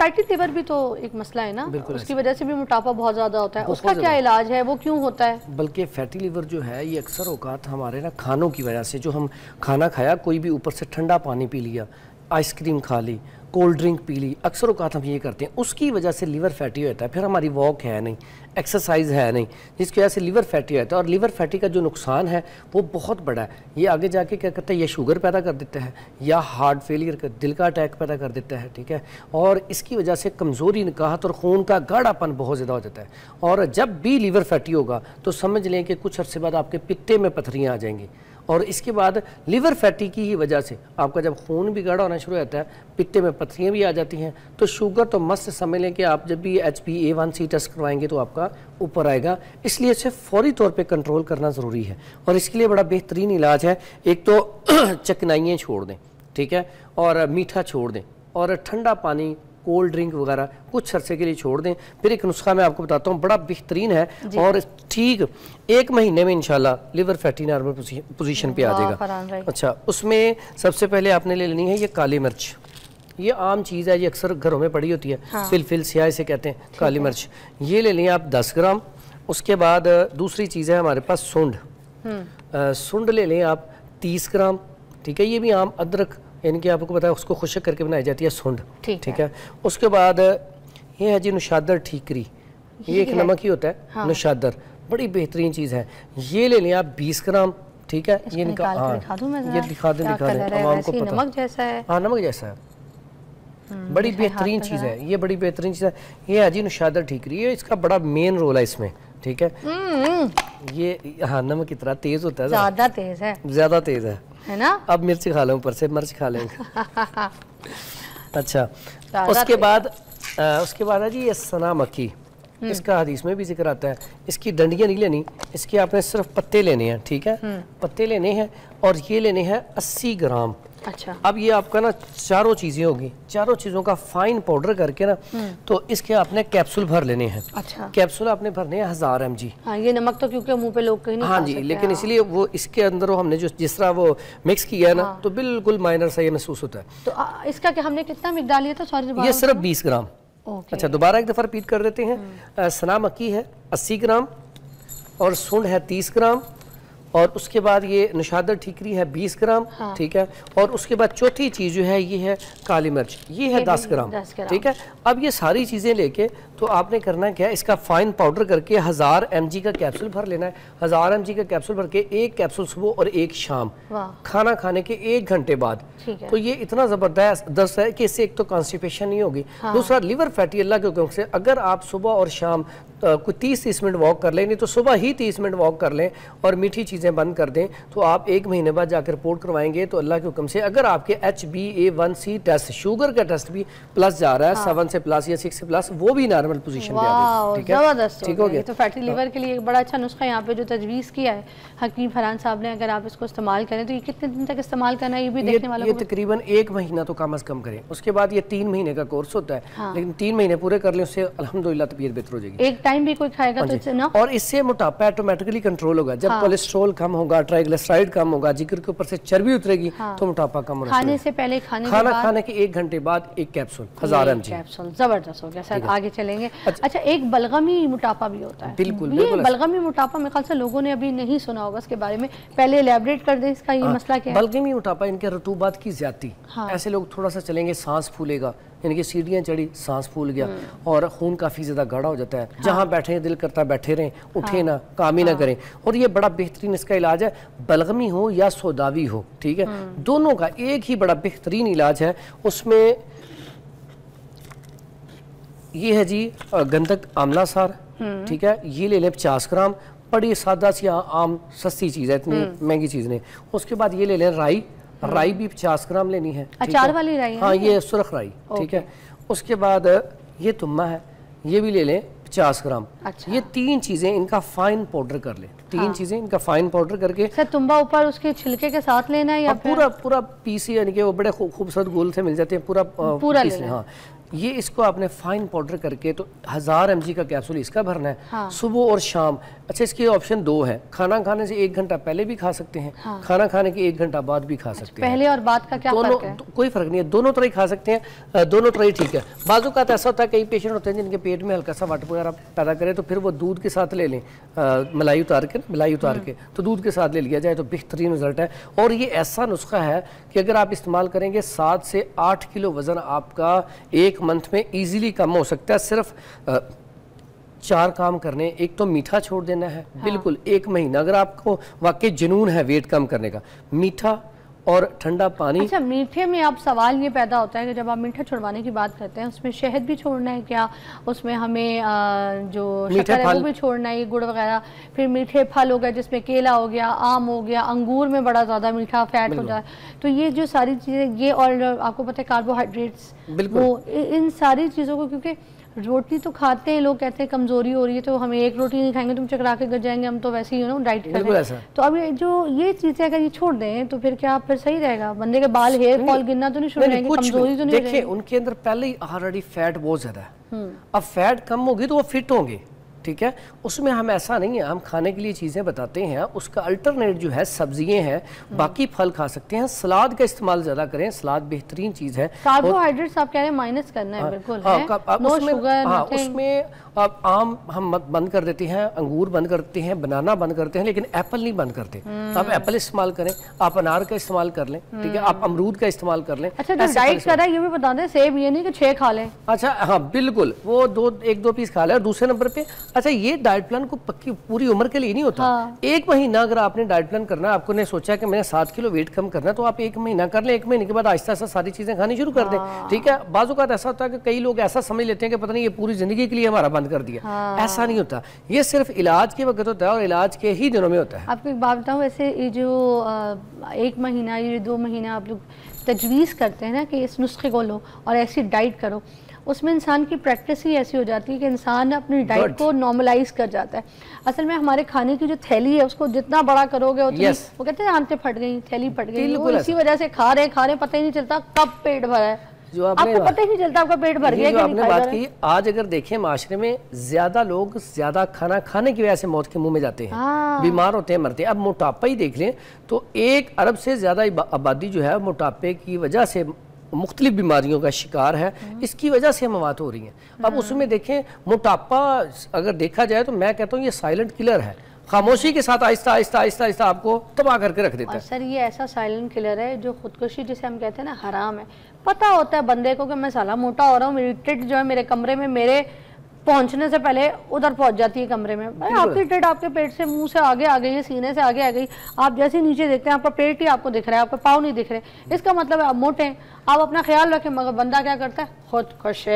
Fatty liver भी तो एक मसला है ना, उसकी वजह से भी मोटापा बहुत ज़्यादा होता है, उसका क्या इलाज है, वो क्यों होता है? बल्कि फैटी लिवर जो है ये अक्सर औकात हमारे ना खानों की वजह से, जो हम खाना खाया, कोई भी ऊपर से ठंडा पानी पी लिया, आइसक्रीम खा ली, कोल्ड ड्रिंक पी ली, अक्सर औकात हम ये करते हैं, उसकी वजह से लिवर फैटी होता है। फिर हमारी वॉक है नहीं, एक्सरसाइज है नहीं, जिसकी वजह से लिवर फैटी होता है। और लिवर फैटी का जो नुकसान है वो बहुत बड़ा है। ये आगे जाके क्या करता है, ये शुगर पैदा कर देता है, या हार्ट फेलियर का, दिल का अटैक पैदा कर देता है, ठीक है। और इसकी वजह से कमज़ोरी, निकाहत और खून का गाढ़ापन बहुत ज़्यादा हो जाता है। और जब भी लिवर फैटी होगा तो समझ लें कि कुछ अर्से बाद आपके पित्ते में पथरियाँ आ जाएंगी। और इसके बाद लिवर फैटी की ही वजह से आपका जब खून भी गाढ़ा होना शुरू होता है, पित्ते में पथरियाँ भी आ जाती हैं। तो शुगर तो मस्त समझ लें कि आप जब भी HbA1c टेस्ट करवाएंगे तो आपका ऊपर आएगा। इसलिए इसे फौरी तौर पे कंट्रोल करना ज़रूरी है। और इसके लिए बड़ा बेहतरीन इलाज है। एक तो चकनाइयाँ छोड़ दें, ठीक है, और मीठा छोड़ दें, और ठंडा पानी, कोल्ड ड्रिंक वगैरह कुछ अरसे के लिए छोड़ दें। फिर एक नुस्खा मैं आपको बताता हूँ, बड़ा बेहतरीन है, और ठीक 1 महीने में इंशाल्लाह लिवर फैटी नॉर्मल पोजीशन पे आ जाएगा। अच्छा, उसमें सबसे पहले आपने ले लेनी है ये काली मिर्च। ये आम चीज़ है, ये अक्सर घरों में पड़ी होती है, फिल स्याह इसे कहते हैं, काली मिर्च। ये ले लें आप 10 ग्राम। उसके बाद दूसरी चीज़ है हमारे पास सूंड। सूंड ले लें आप 30 ग्राम, ठीक है। ये भी आम अदरक, यानी कि आपको पता है उसको खुशक करके बनाई जाती है सूंड, ठीक है। उसके बाद ये है जी नुशादर ठीकरी, ये एक नमक ही होता है, नुशादर बड़ी बेहतरीन चीज़ है। ये ले लें आप 20 ग्राम, ठीक है। ये निकाल ये दिखा दें आवाम को पता, नमक जैसा है, हाँ नमक जैसा है, बड़ी बेहतरीन चीज़ है ये, बड़ी बेहतरीन चीज़ है। ये है जी नुशादर ठीकरी, ये इसका बड़ा मेन रोल है इसमें, ठीक है। ये हाँ नमक की तरह तेज़ होता है, ज़्यादा तेज़ है, ज़्यादा तेज़ है ना। अब मिर्च खा लो, ऊपर से मिर्च खा लेंगे। अच्छा, उसके बाद है जी ये सना मक्खी। इसका हदीस में भी जिक्र आता है। इसकी डंडियाँ नहीं लेनी, इसके आपने सिर्फ पत्ते लेने हैं, ठीक है, पत्ते लेने हैं। और ये लेने हैं 80 ग्राम। अच्छा, अब ये आपका ना चारों चीज़ें होगी, चारों चीज़ों का फाइन पाउडर करके ना, तो इसके आपने कैप्सूल भर लेने हैं। अच्छा, कैप्सूल आपने भरने हैं 1000 mg। हाँ, ये नमक तो क्योंकि मुंह पे लोग कहीं नहीं, हाँ जी, लेकिन इसलिए वो इसके अंदर वो हमने जो जिस तरह वो मिक्स किया है ना, तो बिल्कुल माइनर सा ये महसूस होता है। तो इसका क्या हमने कितना मिकदार लिया था? सॉरी, ये सिर्फ 20 ग्राम। अच्छा, दोबारा एक दफ़ा रिपीट कर देते हैं। सना मक्की है 80 ग्राम, और सूंड है 30 ग्राम, और उसके बाद ये नुशादर ठीकरी है 20 ग्राम, ठीक है। और उसके बाद चौथी चीज़ जो है ये है काली मिर्च, ये है 10 ग्राम, ठीक है। अब ये सारी चीज़ें लेके तो आपने करना क्या है, इसका फाइन पाउडर करके 1000 mg का कैप्सूल भर लेना है। 1000 mg का कैप्सूल भर के एक कैप्सूल सुबह और एक शाम, खाना खाने के 1 घंटे बाद। तो ये इतना ज़बरदस्त है कि इससे एक तो कॉन्स्टिपेशन नहीं होगी, दूसरा लिवर फैटी अल्लाह के हुक्म से अगर आप सुबह और शाम कोई 30-30 मिनट वॉक कर लें, नहीं तो सुबह ही 30 मिनट वॉक कर लें और मीठी चीज़ें बंद कर दें, तो आप 1 महीने बाद जाकर रिपोर्ट करवाएंगे तो अल्लाह के हुक्म से अगर आपके HbA1c टेस्ट, शुगर का टेस्ट भी प्लस जा रहा है, 7 से प्लस या 6 से प्लस, वो भी नॉर्मल पोजीशन पे आ गया, ठीक है, जबरदस्त, ठीक हो गया। तो फैटी लिवर के लिए एक बड़ा अच्छा नुस्खा यहाँ पे जो तजवीज़ किया है हकीम फरहान साहब ने, अगर आप इसको इस्तेमाल करें तो ये कितने दिन तक इस्तेमाल करना है, ये भी देखने वालों को? ये तकरीबन 1 महीना तो कम अज़ कम करें। उसके बाद ये 3 महीने का कोर्स होता है, लेकिन 3 महीने पूरे कर लें, उससे अल्हम्दुलिल्लाह तबीयत बेहतर हो जाएगी। एक टाइम भी कोई खाएगा तो इससे ना, और इससे मोटापा ऑटोमेटिकली कंट्रोल होगा। जब कोलेस्ट्रॉल कम होगा, ट्राइग्लिसराइड कम होगा, जिगर के ऊपर से चर्बी उतरेगी, तो मोटापा कम होगा। खाने से पहले, खाना खाने के 1 घंटे बाद एक कैप्सूल 1000 mg कैप्सूल, जबरदस्त हो गया सर। आगे चलेंगे। अच्छा, एक बलगमी मोटापा भी होता है। बिल्कुल, ये बलगमी मोटापा मेरे ख्याल से लोगों ने अभी नहीं सुना होगा इसके बारे में, पहले इलैबोरेट कर दें इसका ये मसला क्या है? बलगमी मोटापा इनके रतूबात की ज्यादती, ऐसे लोग थोड़ा सा चलेंगे सांस फूलेगा, यानी कि सीढ़ियाँ चढ़ी सांस फूल गया, और खून काफ़ी ज़्यादा गाढ़ा हो जाता है, जहाँ बैठे दिल करता बैठे रहें, उठे ना, काम ही ना करें। और ये बड़ा बेहतरीन इसका इलाज है, बलगमी हो या सोदावी हो, ठीक है, दोनों का एक ही बड़ा बेहतरीन इलाज है। उसमें ये है जी गंधक आमला सार, ठीक है, ये ले लें 50 ग्राम, बड़ी सादा सी आम सस्ती चीज़ है, इतनी महंगी चीज़ नहीं। उसके बाद ये ले लें राई, राई भी 50 ग्राम लेनी है, अचार वाली राई, हाँ ये सुरख राई, ठीक है। उसके बाद ये तुम्मा है, ये भी ले लें 50 ग्राम। अच्छा। ये 3 चीज़ें इनका फाइन पाउडर कर लें, 3 चीज़ें इनका फाइन पाउडर करके। सर तुम्बा ऊपर उसके छिलके के साथ लेना है या पूरा पीस, यानी कि वो बड़े खूबसूरत गोल से मिल जाते हैं, पूरा पीस लें। हाँ, ये इसको आपने फाइन पाउडर करके तो 1000 mg का कैप्सूल इसका भरना है। हाँ। सुबह और शाम। अच्छा, इसके ऑप्शन 2 है, खाना खाने से 1 घंटा पहले भी खा सकते हैं। हाँ। खाना खाने के 1 घंटा बाद भी खा सकते हैं। पहले और बाद का क्या फर्क है? कोई फर्क नहीं है, दोनों तरह ही खा सकते हैं, दोनों तरह ही ठीक है। बाजू का ऐसा होता है, कई पेशेंट होते हैं जिनके पेट में हल्का सा वाट वगैरह पैदा करे तो फिर वो दूध के साथ ले लें, मलाई उतार के तो दूध के साथ ले लिया जाए तो बेहतरीन रिजल्ट है। और ये ऐसा नुस्खा है कि अगर आप इस्तेमाल करेंगे 7 से 8 किलो वजन आपका 1 मंथ में ईजिली कम हो सकता है। सिर्फ 4 काम करने, एक तो मीठा छोड़ देना है। हाँ। बिल्कुल 1 महीना अगर आपको वाकई जुनून है वेट कम करने का, मीठा और ठंडा पानी। अच्छा, मीठे में अब सवाल ये पैदा होता है कि जब आप मीठा छोड़वाने की बात करते हैं उसमें शहद भी छोड़ना है क्या? उसमें हमें जो शक्कर है वो भी छोड़ना है, गुड़ वगैरह? फिर मीठे फल हो गए जिसमें केला हो गया, आम हो गया, अंगूर में बड़ा ज़्यादा मीठा फैट हो जाए, तो ये जो सारी चीज़ें ये, और आपको पता है कार्बोहाइड्रेट्स, वो इन सारी चीज़ों को, क्योंकि रोटी तो खाते हैं लोग, कहते हैं कमजोरी हो रही है तो हम 1 रोटी नहीं खाएंगे तुम चकरा के गिर जाएंगे, हम तो वैसे ही डाइट कर रहे हैं। तो अब ये चीजें अगर ये छोड़ दें तो फिर क्या फिर सही रहेगा? बंदे के बाल हेयर फॉल गिरना तो नहीं शुरू हो जाएंगे, कमजोरी तो नहीं? देखिए, उनके अंदर पहले ही ऑलरेडी फैट बहुत ज्यादा है। अब फैट कम होगी तो वो फिट होंगे, ठीक है। उसमें हम ऐसा नहीं है, हम खाने के लिए चीज़ें बताते हैं, उसका अल्टरनेट जो है सब्जियां हैं, बाकी फल खा सकते हैं, सलाद का इस्तेमाल ज़्यादा करें, सलाद बेहतरीन चीज़ है। कार्बोहाइड्रेट्स आप कह रहे हैं माइनस करना है, बिल्कुल है, नो शुगर। हाँ, उसमें अब आम हम बंद कर देते हैं, अंगूर बंद करते हैं, बनाना बंद करते हैं, लेकिन एप्पल नहीं बंद करते। आप एप्पल इस्तेमाल करें, आप अनार का इस्तेमाल कर लें, ठीक है, आप अमरूद का इस्तेमाल कर लें। अच्छा, जो डाइट कर रहा है ये भी बता दें, सेब ये नहीं कि 6 खा लें। अच्छा, हाँ बिल्कुल, वो 1-2 पीस खा लें। और दूसरे नंबर पे, अच्छा, ये डाइट प्लान को पक्की पूरी उम्र के लिए नहीं होता। हाँ। 1 महीना अगर आपने डाइट प्लान करना है, आपको ने सोचा कि मैंने 7 किलो वेट कम करना है, तो आप 1 महीना कर लें। 1 महीने के बाद आहिस्ता आहिस्ता सारी चीजें खानी शुरू कर दें, ठीक है। बाजू का ऐसा होता है कि कई लोग ऐसा समझ लेते हैं कि पता नहीं ये पूरी जिंदगी के लिए हमारा बंद कर दिया। हाँ। ऐसा नहीं होता, ये सिर्फ इलाज के वक्त होता है और इलाज के ही दिनों में होता है। आपको एक बात बताऊं, वैसे ये जो 1 महीना, ये 2 महीना आप लोग तजवीज़ करते हैं ना कि इस नुस्खे को लो और ऐसी डाइट करो, उसमें इंसान की प्रैक्टिस ही ऐसी हो जाती है कि इंसान अपनी डाइट को नॉर्मलाइज कर जाता है। असल में हमारे खाने की जो थैली है उसको जितना बड़ा करोगे उतनी वो कहते हैं आंतें फट गई, थैली फट गई, वो इसी वजह से खा रहे पता ही नहीं चलता कब पेट भरा है, जो आपको पता ही नहीं चलता आपका पेट भर गया। जो आपने बात की, आज अगर देखें माशरे में ज्यादा लोग ज्यादा खाना खाने की वजह से मौत के मुंह में जाते हैं। हाँ। बीमार होते हैं, मरते हैं। अब मोटापा ही देख लें तो 1 अरब से ज्यादा आबादी जो है मोटापे की वजह से मुख्तलिफ बीमारियों का शिकार है, इसकी वजह से मौत हो रही हैं। अब उसमें देखें, मोटापा अगर देखा जाए तो मैं कहता हूँ ये साइलेंट किलर है, खामोशी के साथ आहिस्ता आहिस्ता आहिस्ता आहिस्ता आपको तबाह करके रख देता है। सर, ये ऐसा साइलेंट किलर है जो खुदकुशी जिसे हम कहते हैं ना हराम है। पता होता है बंदे को कि मैं साला मोटा हो रहा हूँ, मेरी टिट जो है मेरे कमरे में मेरे पहुंचने से पहले उधर पहुंच जाती है कमरे में। आपकी टिट आपके पेट से मुंह से आगे आ गई है, सीने से आगे आ गई, आप जैसे नीचे देखते हैं आपका पेट ही आपको दिख रहा है, आपके पाँव नहीं दिख रहे, इसका मतलब है आप मोटे हैं। आप अपना ख्याल रखें, मगर बंदा क्या करता है, खुदकुशी।